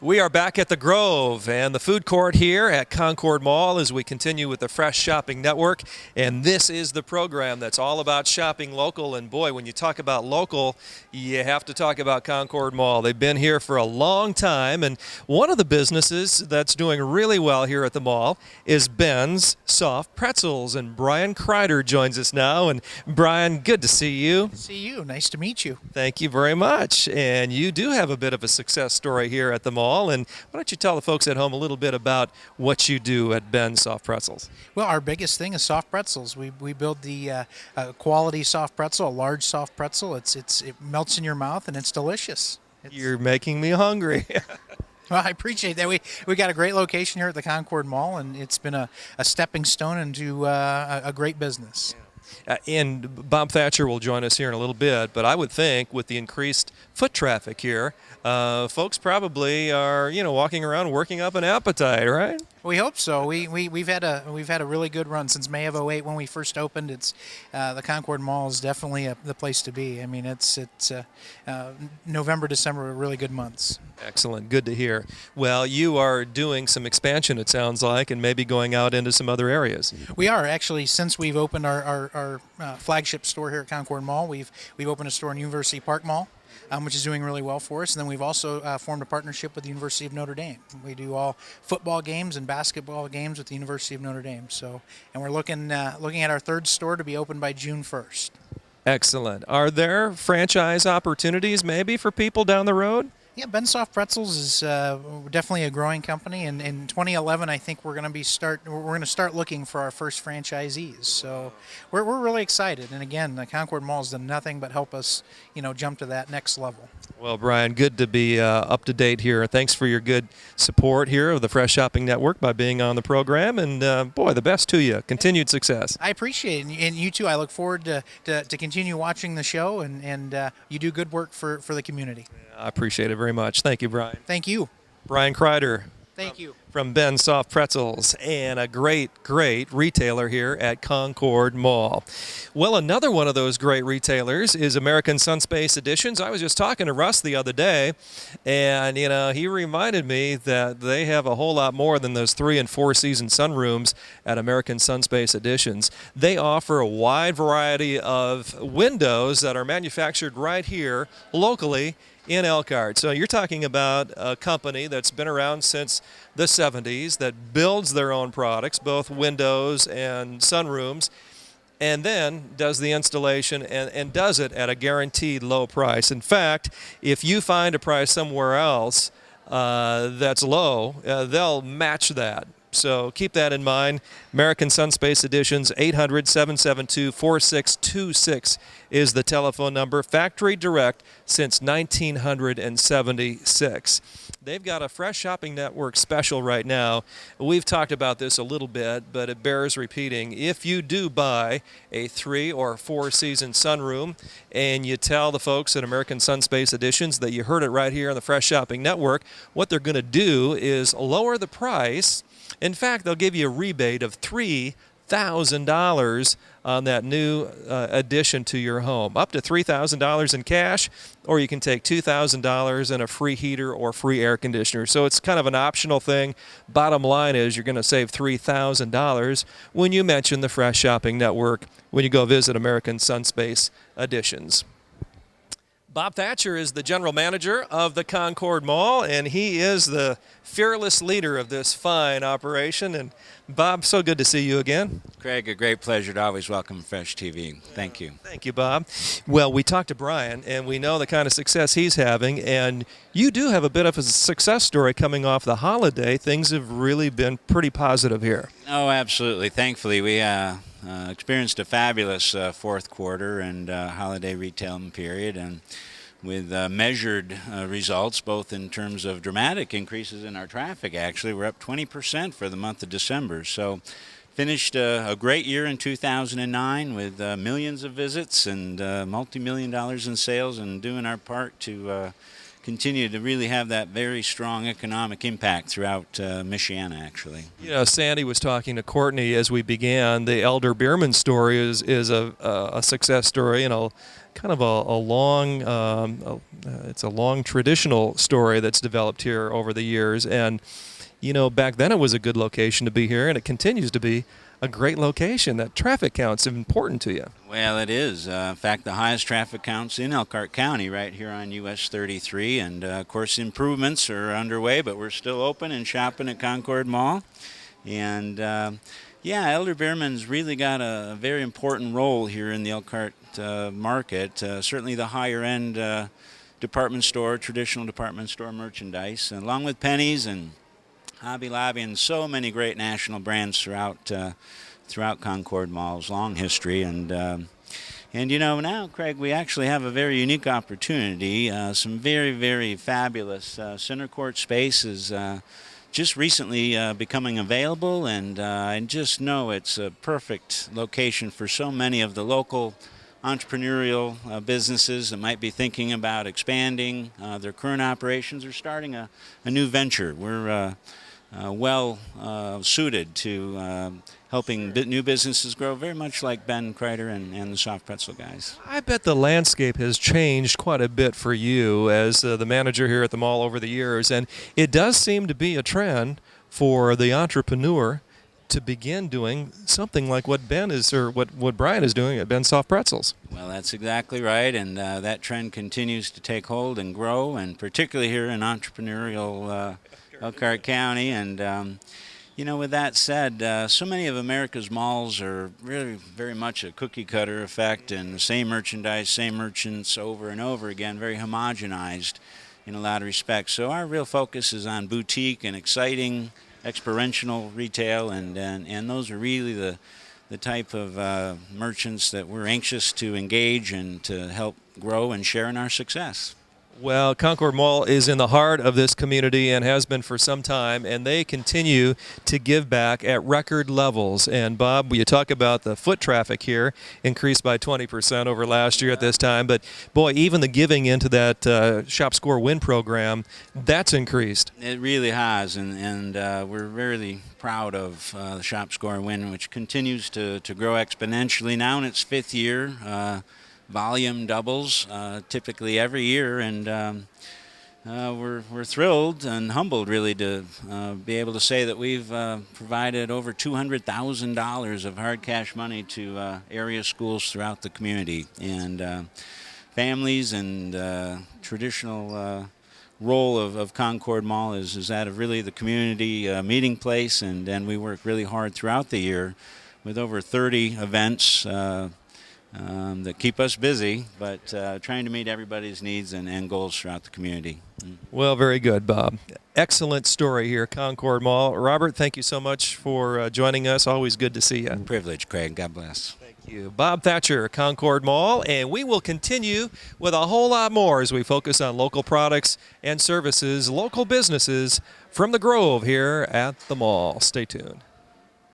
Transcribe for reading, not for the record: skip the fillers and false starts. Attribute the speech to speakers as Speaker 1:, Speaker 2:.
Speaker 1: We are back at the Grove and the food court here at Concord Mall as we continue with the Fresh Shopping Network. And this is the program that's all about shopping local. And boy, when you talk about local, you have to talk about Concord Mall. They've been here for a long time. And one of the businesses that's doing really well here at the mall is Ben's Soft Pretzels. And Brian Kreider joins us now. And Brian, good to see you.
Speaker 2: See you. Nice to meet you.
Speaker 1: Thank you very much. And you do have a bit of a success story here at the mall. And why don't you tell the folks at home a little bit about what you do at Ben's Soft Pretzels?
Speaker 2: Well, our biggest thing is soft pretzels. We build the quality soft pretzel, a large soft pretzel. It melts in your mouth and it's delicious.
Speaker 1: You're making me hungry.
Speaker 2: Well, I appreciate that. We got a great location here at the Concord Mall, and it's been a stepping stone into a great business.
Speaker 1: And Bob Thatcher will join us here in a little bit, but I would think with the increased foot traffic here, folks probably are, walking around working up an appetite, right?
Speaker 2: We hope so. We've had a really good run since May of '08 when we first opened. It's the Concord Mall is definitely the place to be. I mean, it's November, December are really good months.
Speaker 1: Excellent. Good to hear. Well, you are doing some expansion, it sounds like, and maybe going out into some other areas.
Speaker 2: We are actually, since we've opened our flagship store here at Concord Mall. We've opened a store in University Park Mall, which is doing really well for us. And then we've also formed a partnership with the University of Notre Dame. We do all football games and basketball games with the University of Notre Dame. And we're looking at our third store to be open by June 1st.
Speaker 1: Excellent. Are there franchise opportunities maybe for people down the road?
Speaker 2: Yeah, Ben Soft Pretzels is definitely a growing company, and in 2011, I think we're going to start looking for our first franchisees. So we're really excited. And again, the Concord Mall has done nothing but help us, jump to that next level.
Speaker 1: Well, Brian, good to be up to date here. Thanks for your good support here of the Fresh Shopping Network by being on the program. And boy, the best to you. Continued success.
Speaker 2: I appreciate it, and you too. I look forward to continue watching the show, and you do good work for the community.
Speaker 1: I appreciate it very much. Thank you, Brian.
Speaker 2: Thank you.
Speaker 1: Brian Kreider.
Speaker 2: Thank you.
Speaker 1: From Ben's Soft Pretzels, and a great retailer here at Concord Mall. Well, another one of those great retailers is American Sunspace Editions. I was just talking to Russ the other day, and he reminded me that they have a whole lot more than those 3- and 4-season sunrooms at American Sunspace Editions. They offer a wide variety of windows that are manufactured right here locally in Elkhart. So you're talking about a company that's been around since the 70s that builds their own products, both windows and sunrooms, and then does the installation and does it at a guaranteed low price. In fact, if you find a price somewhere else that's low, they'll match that. So keep that in mind. American Sunspace Editions, 800-772-4626 is the telephone number. Factory direct since 1976. They've got a Fresh Shopping Network special right now. We've talked about this a little bit, but it bears repeating. If you do buy a 3- or 4-season sunroom and you tell the folks at American Sunspace Editions that you heard it right here on the Fresh Shopping Network, what they're going to do is lower the price. In fact, they'll give you a rebate of $3,000 on that new addition to your home. Up to $3,000 in cash, or you can take $2,000 and a free heater or free air conditioner. So it's kind of an optional thing. Bottom line is you're going to save $3,000 when you mention the Fresh Shopping Network when you go visit American Sunspace Editions. Bob Thatcher is the general manager of the Concord Mall, and he is the fearless leader of this fine operation. And Bob, so good to see you again.
Speaker 3: Craig, a great pleasure to always welcome Fresh TV. Thank you.
Speaker 1: Thank you, Bob. Well, we talked to Brian, and we know the kind of success he's having, and you do have a bit of a success story coming off the holiday. Things have really been pretty positive here.
Speaker 3: Oh, absolutely. Thankfully, we experienced a fabulous fourth quarter and holiday retailing period, and with measured results, both in terms of dramatic increases in our traffic. Actually, we're up 20% for the month of December. So finished a great year in 2009 with millions of visits and multi-million dollars in sales, and doing our part to continue to really have that very strong economic impact throughout Michiana, actually.
Speaker 1: You know, Sandy was talking to Courtney as we began. The Elder Bierman story is a success story, and kind of a long it's a long traditional story that's developed here over the years. And you know, back then it was a good location to be here, and it continues to be a great location. That traffic count's important to you.
Speaker 3: Well, it is. In fact, the highest traffic counts in Elkhart County right here on US 33. And, of course, improvements are underway, but we're still open and shopping at Concord Mall. And, yeah, Elder Bierman's really got a very important role here in the Elkhart market. Certainly the higher-end department store, traditional department store merchandise, along with Penny's and Hobby Lobby, and so many great national brands throughout Concord Mall's long history. And you know, now, Craig, we actually have a very unique opportunity. Some very, very fabulous center court spaces just recently becoming available, and I just know it's a perfect location for so many of the local entrepreneurial businesses that might be thinking about expanding their current operations or starting a new venture. We're well suited to helping new businesses grow, very much like Ben Kreider and the Soft Pretzel guys.
Speaker 1: I bet the landscape has changed quite a bit for you as the manager here at the mall over the years, and it does seem to be a trend for the entrepreneur to begin doing something like what Ben is, or what Brian is doing at Ben Soft Pretzels.
Speaker 3: Well, that's exactly right, and that trend continues to take hold and grow, and particularly here in entrepreneurial Elkhart County. And you know, with that said, so many of America's malls are really very much a cookie cutter effect, and the same merchandise, same merchants over and over again, very homogenized in a lot of respects. So our real focus is on boutique and exciting experiential retail, and those are really the type of merchants that we're anxious to engage and to help grow and share in our success.
Speaker 1: Well, Concord Mall is in the heart of this community and has been for some time, and they continue to give back at record levels. And Bob, you talk about the foot traffic here increased by 20% over last year at this time, but boy, even the giving into that Shop Score Win program, that's increased.
Speaker 3: It really has, and we're really proud of the Shop Score Win, which continues to grow exponentially now in its fifth year. Volume doubles typically every year, and we're thrilled and humbled really to be able to say that we've provided over $200,000 of hard cash money to area schools throughout the community, and families, and traditional role of Concord Mall is that of really the community meeting place, and we work really hard throughout the year with over 30 events that keep us busy, but trying to meet everybody's needs and goals throughout the community.
Speaker 1: Well, very good, Bob. Excellent story here, Concord Mall. Robert, thank you so much for joining us. Always good to see you.
Speaker 3: Privilege, Craig. God bless.
Speaker 1: Thank you. Bob Thatcher, Concord Mall, and we will continue with a whole lot more as we focus on local products and services, local businesses from the Grove here at the mall. Stay tuned.